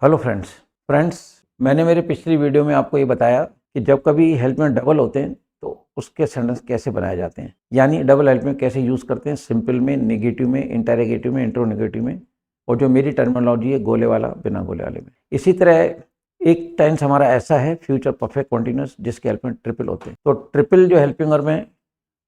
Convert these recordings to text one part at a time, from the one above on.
Hello friends मैंने मेरे पिछली वीडियो में आपको ये बताया कि जब कभी हेल्प में डबल होते हैं तो उसके सेंटेंस कैसे बनाए जाते हैं, यानी डबल हेल्प में कैसे यूज़ करते हैं, सिंपल में, नेगेटिव में, इंटरोगेटिव में, इंट्रोनेगेटिव में, और जो मेरी टर्मिनोलॉजी है गोले वाला, बिना गोले वाले में। इसी तरह एक टेंस हमारा ऐसा है फ्यूचर परफेक्ट कॉन्टिन्यूस जिसके हेल्प में ट्रिपल होते हैं। तो ट्रिपल जो हेल्पिंग वर्ब में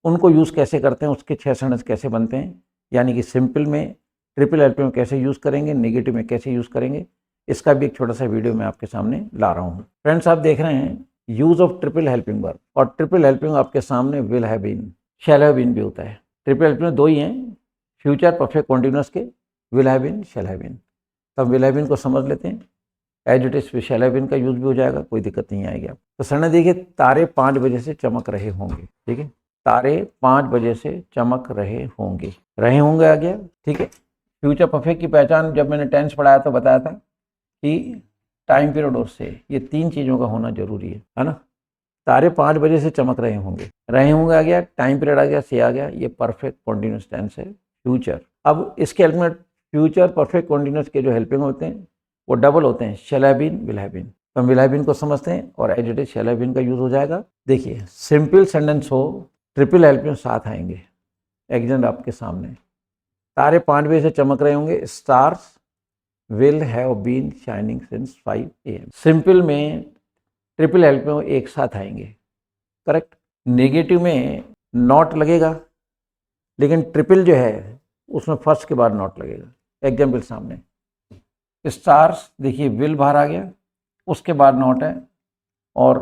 उनको यूज़ कैसे करते हैं, उसके 6 सेंटेंस कैसे बनते हैं, यानी कि सिंपल में ट्रिपल हेल्पिंग में कैसे यूज़ करेंगे, नेगेटिव में कैसे यूज़ करेंगे, इसका भी एक छोटा सा वीडियो मैं आपके सामने ला रहा हूँ। फ्रेंड्स, आप देख रहे हैं use of triple helping verb, और ट्रिपल हेल्पिंग आपके सामने will have been, shall have been भी होता है। ट्रिपल हेल्पिंग में दो ही हैं, फ्यूचर परफेक्ट कॉन्टिन्यूअस के, will have been, shall have been. तब विल हैव बीन को समझ लेते हैं, as it is shall have been का यूज भी हो जाएगा, कोई दिक्कत नहीं आएगी आप। तो सर ने देखिए, तारे 5 बजे से चमक रहे होंगे, ठीक है, तारे 5 बजे से चमक रहे होंगे, रहे होंगे आ गया, ठीक है। फ्यूचर परफेक्ट की पहचान जब मैंने टेंस पढ़ाया तो बताया था कि टाइम पीरियड और से, ये 3 चीज़ों का होना जरूरी है ना। तारे 5 बजे से चमक रहे होंगे आ गया, टाइम पीरियड आ गया, से आ गया, ये परफेक्ट कॉन्टिन्यूस टेंस है फ्यूचर। अब इसके हेल्प में फ्यूचर परफेक्ट कॉन्टिन्यूस के जो हेल्पिंग होते हैं वो डबल होते हैं, shall have been, will have been. तो हम विल हैव बीन को समझते हैं और as it is shall have been का यूज हो जाएगा। देखिए, सिंपल सेंटेंस हो, ट्रिपल हेल्पिंग साथ आएंगे। एग्जाम्पल आपके सामने, तारे 5 बजे से चमक रहे होंगे, stars will have been shining since 5 AM। Simple में ट्रिपल हेल्प में एक साथ आएंगे, करेक्ट। नेगेटिव में नॉट लगेगा, लेकिन ट्रिपल जो है उसमें फर्स्ट के बाद नॉट लगेगा। एग्जाम्पल सामने, स्टार्स, देखिए विल बाहर आ गया, उसके बाद नॉट है, और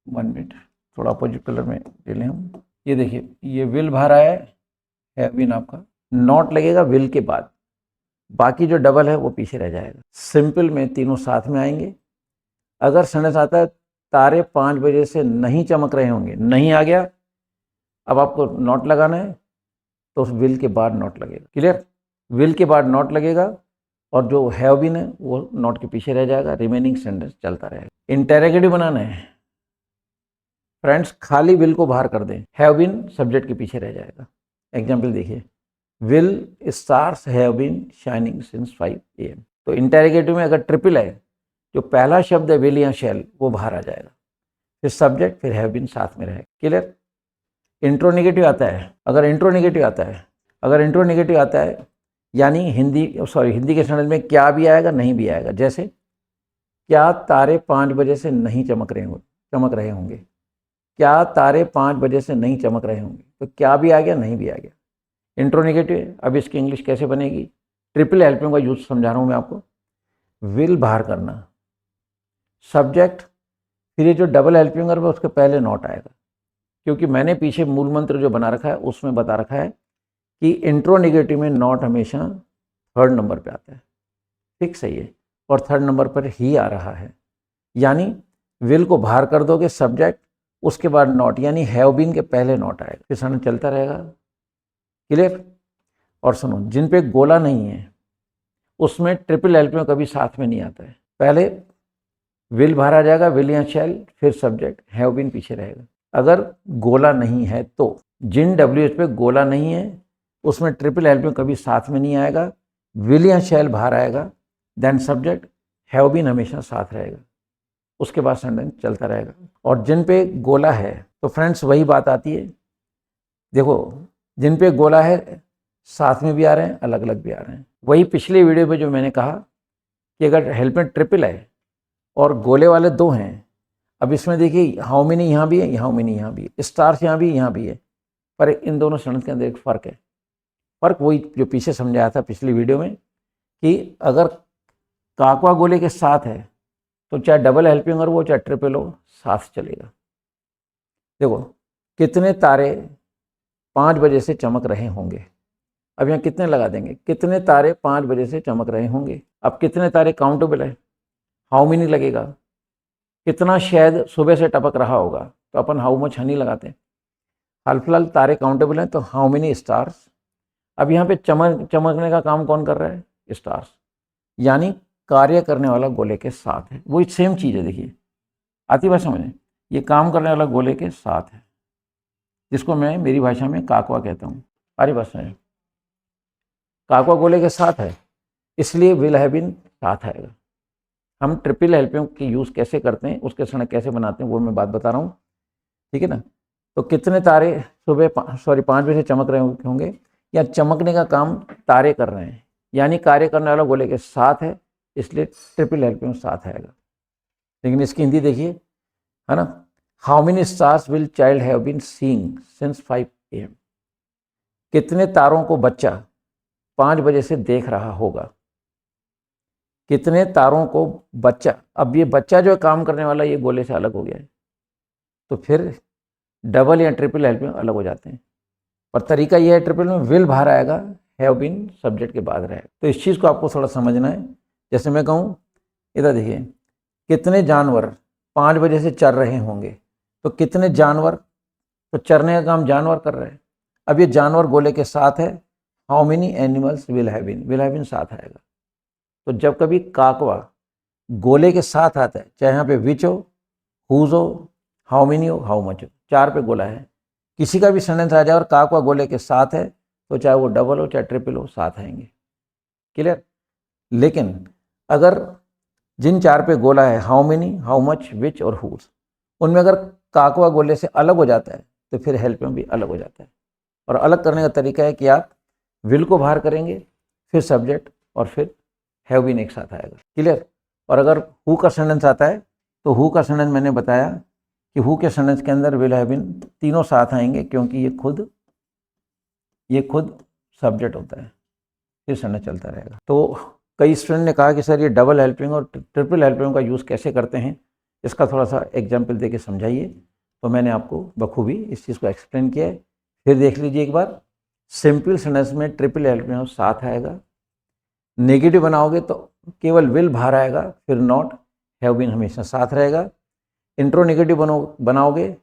1 मिनट थोड़ा अपोजिट कलर में ले लें हम। ये देखिए, ये विल बाहर आया है बीन, आपका नॉट लगेगा विल के बाद, बाकी जो डबल है वो पीछे रह जाएगा। सिंपल में तीनों साथ में आएंगे। अगर सेंटेंस आता है तारे 5 बजे से नहीं चमक रहे होंगे, नहीं आ गया, अब आपको नॉट लगाना है, तो उस विल के बाद नॉट लगेगा। क्लियर, विल के बाद नॉट लगेगा, और जो हैव बीन है वो नॉट के पीछे रह जाएगा, रिमेनिंग सेंटेंस चलता रहेगा। इंटेरोगेटिव बनाना है फ्रेंड्स, खाली विल को बाहर कर दें, हैव बीन सब्जेक्ट के पीछे रह जाएगा। एग्जाम्पल देखिए, will stars have been shining since 5 AM। तो इंटेरोगेटिव में अगर ट्रिपल है, जो पहला शब्द है विल या शैल, वो बाहर आ जाएगा, फिर सब्जेक्ट, फिर हैव बीन साथ में रहेगा। क्लियर। इंट्रोनेगेटिव आता है, अगर इंट्रोनेगेटिव आता है, यानी हिंदी के सेंटेंस में क्या भी आएगा, नहीं भी आएगा। जैसे, क्या तारे 5 बजे से नहीं चमक रहे होंगे, क्या तारे 5 बजे से नहीं चमक रहे होंगे, तो क्या भी आ गया, नहीं भी आ गया। इंट्रोनेगेटिव, अब इसकी इंग्लिश कैसे बनेगी, ट्रिपल हेल्पिंग का यूज समझा रहा हूं मैं आपको। विल बाहर करना, सब्जेक्ट, फिर ये जो डबल हेल्पिंग है उसके पहले नॉट आएगा, क्योंकि मैंने पीछे मूल मंत्र जो बना रखा है उसमें बता रखा है कि इंट्रोनेगेटिव में नॉट हमेशा 3rd नंबर पे आता है, ठीक सही है, और 3rd नंबर पर ही आ रहा है, यानी विल को बाहर कर दोगे, सब्जेक्ट, उसके बाद नॉट, यानी हैव बीन के पहले नॉट आएगा, फिर सन चलता रहेगा। क्लियर। और सुनो, जिन पे गोला नहीं है उसमें ट्रिपल हेल्प में कभी साथ में नहीं आता है, पहले विल बाहर आ जाएगा, विल या शैल, फिर सब्जेक्ट, हैव बीन पीछे रहेगा। अगर गोला नहीं है तो, जिन डब्ल्यूएच पे गोला नहीं है उसमें ट्रिपल हेल्प में कभी साथ में नहीं आएगा, विल या शैल बाहर आएगा, देन सब्जेक्ट, हैव बीन हमेशा साथ रहेगा, उसके बाद सेंटेंस चलता रहेगा। और जिन पे गोला है, तो फ्रेंड्स वही बात आती है, देखो जिन पे गोला है साथ में भी आ रहे हैं, अलग अलग भी आ रहे हैं। वही पिछले वीडियो में जो मैंने कहा कि अगर हेल्प में ट्रिपल है और गोले वाले 2 हैं, अब इसमें देखिए हाउ मेनी यहाँ भी है, हाउ मेनी यहाँ भी है, स्टार्स यहाँ भी है, पर इन दोनों सेंटेंस के अंदर एक फ़र्क है। फ़र्क वही जो पीछे समझाया था पिछली वीडियो में, कि अगर काकवा गोले के साथ है तो चाहे डबल हेल्पिंग और वो चाहे ट्रिपल हो, साथ चलेगा। देखो, कितने तारे 5 बजे से चमक रहे होंगे, अब यहाँ कितने लगा देंगे, कितने तारे 5 बजे से चमक रहे होंगे। अब कितने तारे काउंटेबल है, हाउ मेनी लगेगा। कितना शहद सुबह से टपक रहा होगा, तो अपन हाउ मच हनी लगाते हैं। हाल फिलहाल तारे काउंटेबल हैं, तो हाउ मेनी स्टार्स। अब यहाँ पे चमकने का काम कौन कर रहा है, स्टार्स, यानी कार्य करने वाला गोले के साथ है। वही सेम चीज़ है, देखिए आती बात समझ, ये काम करने वाला गोले के साथ है, जिसको मैं मेरी भाषा में काकवा कहता हूँ। आरी बात समझ, काकवा गोले के साथ है, इसलिए विल हैव बीन साथ आएगा। हम ट्रिपल हेल्पिंग की यूज़ कैसे करते हैं, उसके क्षण कैसे बनाते हैं, वो मैं बात बता रहा हूँ, ठीक है ना। तो कितने तारे सुबह 5 बजे से चमक रहे होंगे, या चमकने का काम तारे कर रहे हैं, यानी कार्य करने वाला बोले के साथ है, इसलिए ट्रिपल हेल्पिंग साथ आएगा। लेकिन इसकी हिंदी देखिए, है ना। How many stars will child have been seeing since 5 AM। कितने तारों को बच्चा 5 बजे से देख रहा होगा। कितने तारों को बच्चा, अब ये बच्चा जो काम करने वाला ये गोले से अलग हो गया है, तो फिर डबल या ट्रिपल हेल्पिंग अलग हो जाते हैं। पर तरीका ये है, ट्रिपल में विल बाहर आएगा, हैव बीन सब्जेक्ट के बाद रहेगा। तो इस चीज़ को आपको थोड़ा समझना है। जैसे मैं कहूँ, इधर देखिए, कितने जानवर 5 बजे से चर रहे होंगे, तो कितने जानवर, तो चरने का काम जानवर कर रहे हैं। अब ये जानवर गोले के साथ है, how many animals will have been साथ आएगा। तो जब कभी काकवा गोले के साथ आता है, चाहे यहाँ पे विच हो, हुज हो, हाउ मेनी हो, हाउ मच हो, 4 पे गोला है, किसी का भी सेंटेंस आ जाए और काकवा गोले के साथ है, तो चाहे वो डबल हो चाहे ट्रिपल हो, साथ आएंगे। क्लियर। लेकिन अगर जिन 4 पे गोला है, हाउ मेनी, हाउ मच, विच और हुज, उनमें अगर काकवा गोले से अलग हो जाता है, तो फिर हेल्प में भी अलग हो जाता है। और अलग करने का तरीका है कि आप विल को बाहर करेंगे, फिर सब्जेक्ट, और फिर हैव बीन एक साथ आएगा। क्लियर। और अगर हु का सेंटेंस आता है, तो हु का सेंटेंस मैंने बताया कि हु के सेंटेंस के अंदर विल हैव बीन तीनों साथ आएंगे, क्योंकि ये खुद सब्जेक्ट होता है, फिर सेंटेंस चलता रहेगा। तो कई स्टूडेंट ने कहा कि सर ये डबल हेल्पिंग और ट्रिपल हेल्पिंग का यूज़ कैसे करते हैं, इसका थोड़ा सा एग्जाम्पल दे के समझाइए। तो मैंने आपको बखूबी इस चीज़ को एक्सप्लेन किया है। फिर देख लीजिए एक बार, सिंपल सेंटेंस में ट्रिपल हेल्पिंग साथ आएगा। नेगेटिव बनाओगे तो केवल विल बाहर आएगा, फिर नॉट, हैव बीन हमेशा साथ रहेगा। इंट्रो नेगेटिव बनाओगे,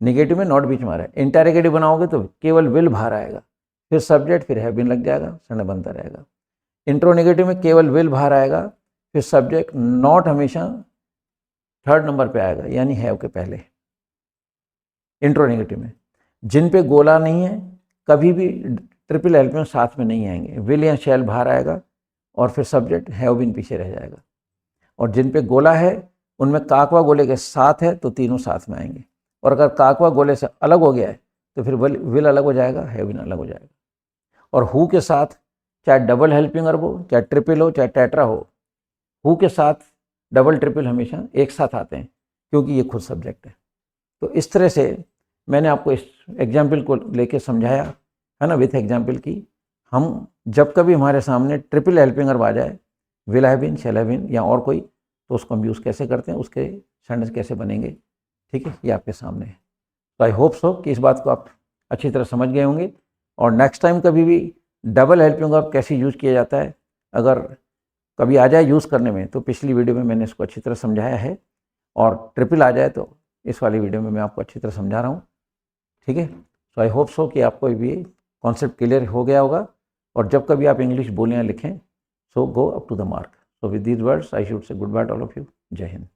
नेगेटिव में नॉट बीच में आ रहा है। इंटरोगेटिव बनाओगे तो केवल विल बाहर आएगा, फिर सब्जेक्ट, फिर हैव बीन लग जाएगा, सेंटेंस बनता रहेगा। इंट्रो नेगेटिव में केवल विल बाहर आएगा, फिर सब्जेक्ट, नॉट हमेशा 3rd नंबर पे आएगा, यानी हैव के पहले। इंट्रो नेगेटिव में जिन पे गोला नहीं है, कभी भी ट्रिपल हेल्पिंग साथ में नहीं आएंगे, विल या शैल बाहर आएगा, और फिर सब्जेक्ट हैव बीन पीछे रह जाएगा। और जिन पे गोला है, उनमें काकवा गोले के साथ है, तो तीनों साथ में आएंगे। और अगर काकवा गोले से अलग हो गया है, तो फिर विल अलग हो जाएगा, हैव बीन अलग हो जाएगा। और हु के साथ चाहे डबल हेल्पिंग वर्ब हो, चाहे ट्रिपल हो, चाहे टेट्रा हो, हु के साथ डबल ट्रिपल हमेशा एक साथ आते हैं, क्योंकि ये खुद सब्जेक्ट है। तो इस तरह से मैंने आपको इस एग्जाम्पल को लेके समझाया है ना, विथ एग्जाम्पल की। हम जब कभी हमारे सामने ट्रिपल हेल्पिंग वर्ब आ जाए, will have been, shall have been या और कोई, तो उसको हम यूज़ कैसे करते हैं, उसके सेंटेंस कैसे बनेंगे, ठीक है, ये आपके सामने है। तो आई होप सो कि इस बात को आप अच्छी तरह समझ गए होंगे। और नेक्स्ट टाइम कभी भी डबल हेल्पिंग वर्ब कैसे यूज़ किया जाता है, अगर कभी आ जाए यूज़ करने में, तो पिछली वीडियो में मैंने इसको अच्छी तरह समझाया है। और ट्रिपल आ जाए तो इस वाली वीडियो में मैं आपको अच्छी तरह समझा रहा हूँ, ठीक है। सो आई होप सो कि आपको भी कॉन्सेप्ट क्लियर हो गया होगा। और जब कभी आप इंग्लिश बोलें या लिखें, so go up to the mark. So with these words I should say goodbye to all of you. जय हिंद।